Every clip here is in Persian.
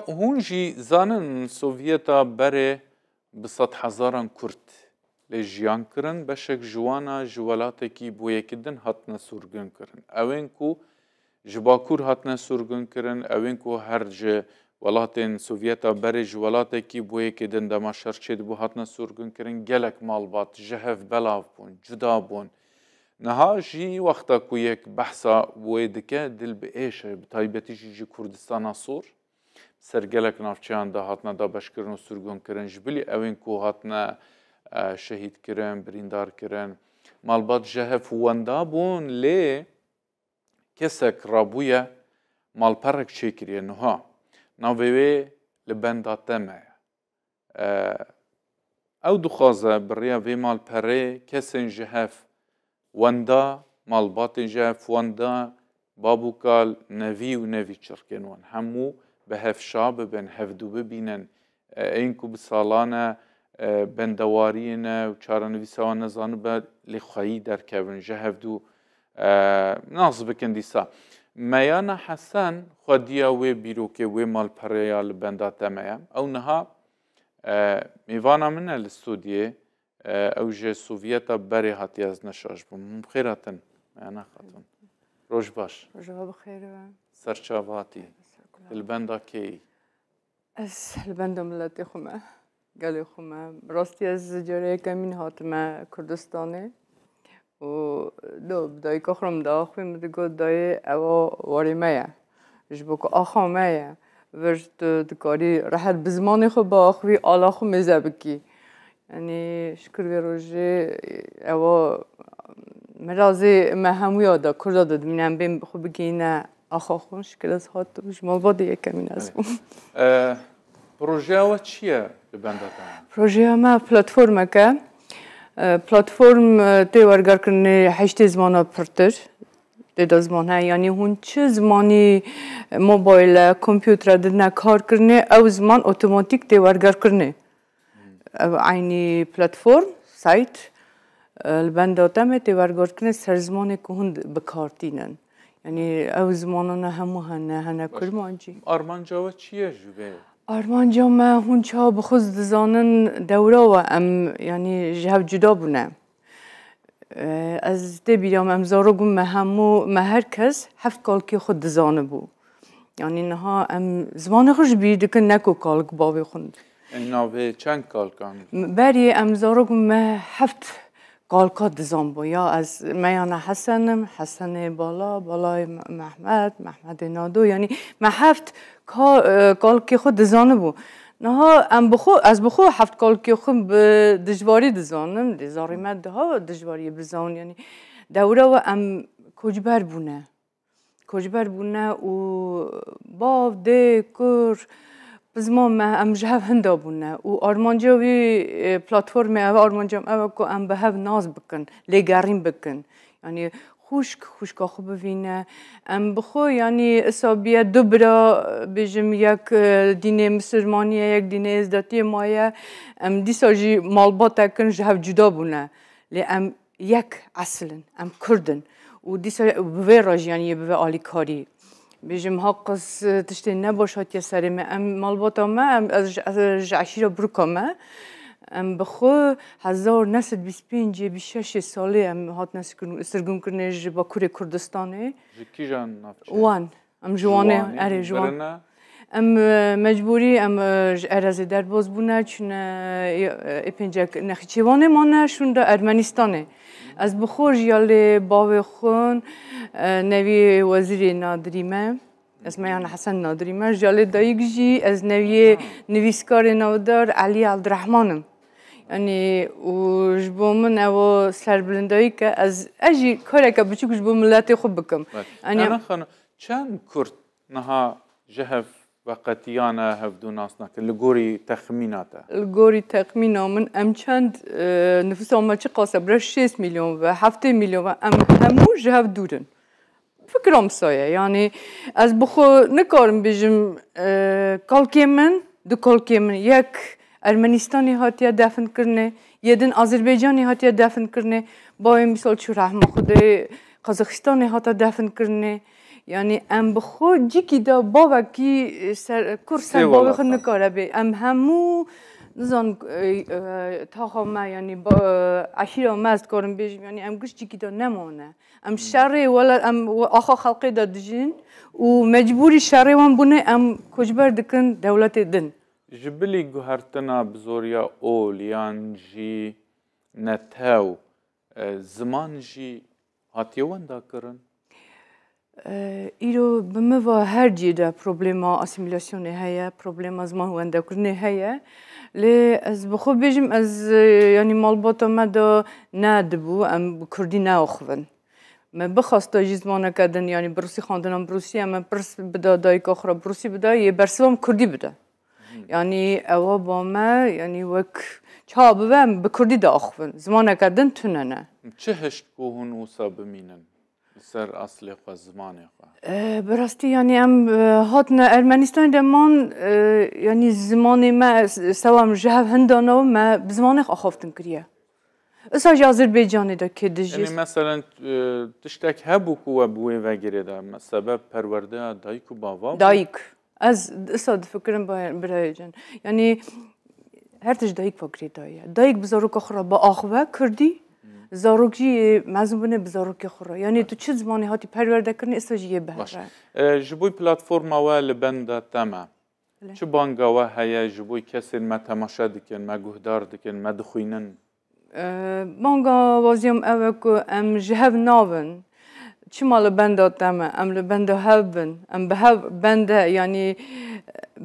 هون جی زانن سوویتا بره بسات هزاران کرد لجیان کرن بشک جوانا جوالاتی کی بویه کدن هاتنا سرگن کرن اوین کو جباکور هاتنا سرگن کرن اوین کو هر ج ولاتین سوویتا بره جوالاتی کی بویه کدن دما شرچید بو هاتنا سرگن کرن گلک مالبات جهف بلاف بون جدا بون نها جی وقتا کو یک بحثا ویدکه دل به ایشه بتایبتی جی کردستان سور سرگلک نافچیان دا هاتنا دا بشکرن و سرگون کرن جبلی اوین کو هاتنا شهید کرن بریندار کرن مالبات جهف وندا بون لی کسک رابویا مالپرک چه کریه نها ناویوی لبندا تمه او دخوازه بریا وی مالپره کسن جهف وندا مالبات جهف وندا بابوکال نوی و نوی چرکن ون همو به هف شاب بن هف دو ببینن اینکو بسالانه بندوارینه و چارنویسا نزانه به لخوایی در کبن جه هف دو ناز بکن دیسا میانا حسن خودیا وی بیروکه وی مال پریال بندات میم او نها میوانا من الاستودیه او جه سوویتا بری هاتی از نشاش بم خیراتن میانا خاتون روش باش روش بخیر سرچاواتی البندا کی از البندا ملتی خومه گلی خومه راستی از جاره کمین هاتمه کردستانه و دو بدای کخرم دا خویم دگو دای اوا واریمه جبوک آخامه ورد دکاری راحت بزمانی خو با آخوی آلا خو مزبکی یعنی شکر وی روژه اوا مرازی مهموی آده کرده داد منم بیم خو بگینه آخا خونش که از هات توش مال باده یکمی نزبون. پروژه او چیه لبنداتان؟ پروژه ما پلتفرمه که پلتفرم تیورگر کنه 8 زمانه پرتر دیده زمانه یعنی هون چه زمانی موبایل کامپیوتر دنیا کار کنه او زمان اتوماتیک تیورگر کنه عینی پلتفرم سایت لبنداتم تیورگر کنه سر زمانی که هند بکارتینن یعنی او زمانه همو هنه کرمانجی آرمان جاوا چیه جوبه؟ آرمان جاوا هون چه بخوز دزانن دوره و ام یعنی جهب جدا بونه از ده بیرام امزارو گم همو هر کس 7 کالکی خود دزانه بو یعنی نها ام زمان خوش بید که نکو کالک باوی خوند ناوه چند کالکان؟ بری امزارو گم 7 کالکات دزان بو یا از میان حسن بالای محمد نادو یعنی ما 7 کالکی خود دزانه بو نها ام از بخو 7 کالکی خود به دجواری دزانم دزاری مده ها دجواری بزان یعنی دوره و ام کجبر بونه و باو ده کر بزمان ام جهب هنده بونه و آرمانجاوی پلاتفورم او آرمانجام او که ام به هف ناز بکن لگرین بکن یعنی خوشک خوب ببینه ام بخو یعنی اصابیه دوبرا بجم یک دینه مسلمانیه یک دینه ازداتی مایه ام دیسا جی مالبات کن جهب جدا بونه لی ام یک اصلا ام کردن و دیسا بوی راج یعنی بوی آلی کاری بجم حقص تشتی نباشد یا سرمه ام مالبات ام از عشیره برکامه ام بخو 1925 ساله ام هات سرگون کرنه با کوره کردستانه کی جان نافچه؟ وان ام جوانه اره جوان ام مجبوری ام ارزی در باز بونه چون اپنجک نخیچوانه مانه شون دا ارمنستانه از بخور جیال باوی خون نوی وزیر نادریمه از میان حسن نادریمه جیال دایگجی از نوی نویسکار نودار علی عبدالرحمنم یعنی و جبو من او سربلندایی که از اجی کاری که بچه که جبو ملتی خوب بکم انا خانم چند کرد نها جهف وقتیانه هفدو ناسنا که لگوری تخمیناته لگوری تخمینا من ام چند نفس آمد چه قاسه برای 6 میلیون و 7 میلیون و ام همو جهف دورن فکرم سایه یعنی از بخو نکارم بجم کالکی من دو کالکی من یک ارمنستانی هاتیه دفن کرنه یه دن آذربایجانی هاتیه دفن کرنه با مثال چو رحمه خود قزاقستانی هاتا دفن کرنه یعنی ام بخو جیکی دا بابا کی کرسن بابا خود نکاره بی ام همو نزان تا ما یعنی با عشیره ماست کارم بیشم یعنی ام گوش جیکی دا نمونه ام شری ولا ام آخا خلقی دا دجین و مجبوری شری وان بونه ام کجبر دکن دولت دن جبلی گوهرتنا بزوریا اول یان جی نتاو زمان جی هاتیوان دا کرن ایرو بموا هر جیدا پروبلما اسیمیلاسیون هیا پروبلما زمان وندا کرنه هیا لی از بخو بیجم از یعنی مالباتا ما دا ندبو ام کردی ناخون ما بخواستا جزمانه کردن یعنی بروسی خواندنم بروسی اما برس بدا دایک آخرا بروسی بدا یه برسلام کردی بدا یعنی اوا با ما یعنی وک چه ببم به کردی داخون زمانه کردن تونه نه چه هشت کوهن وصا بمینن سر اصل خو زمانه خو براستی یعنی ام هاتنا ارمنستان دمان یعنی زمان ما سوام جهب هندانا ما بزمان خوافتن کریه اسا آذربایجانی دا که دجیست یعنی مثلا تشتک هبو کو بوی وگیره دا سبب پرورده دایک و باوا دایک از اسا فکرم برای جن یعنی هر تش دایک فکری دایه دایک بزارو خورا با آخوه کردی زاروکی مزون بنه بزاروکی خورا یعنی تو چه زمانی هاتی پرورده کنی استاجیه بهره جبوی پلتفرم و لبنده تمام چه بانگا و هیا جبوی کسی ما تماشا دکن ما گهدار دکن ما دخوینن بانگا وازیم اوه که ام جهب ناون چه ما لبنده تمام ام لبنده هبن ام بهب بنده یعنی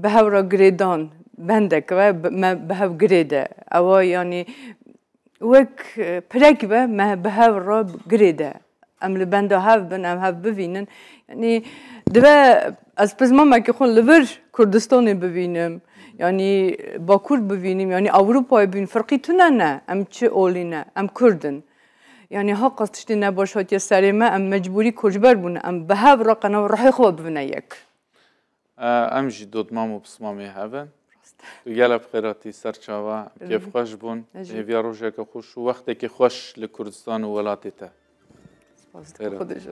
بهب را گریدان بنده که بهب گریده اوه یعنی وک پرکبه ما بهاو را گریده ام لبنده هاو بن ام هاو ببینن یعنی دو از پزمان ما که خون لور کردستانی ببینم یعنی با کرد ببینیم یعنی اروپای ببین فرقی تو نه ام چه اولی نه ام کردن یعنی ها قصدشتی نباشد یا سری ما ام مجبوری کجبر بونه ام بهاو را قناو راحی خواه ببینه یک ام جی دود مامو بسمامی هاون تو گلب خیراتی سرچاوا کیف خوش بون هیویا روژه که خوش و وقتی که خوش لکردستان و ولاتی تا خودش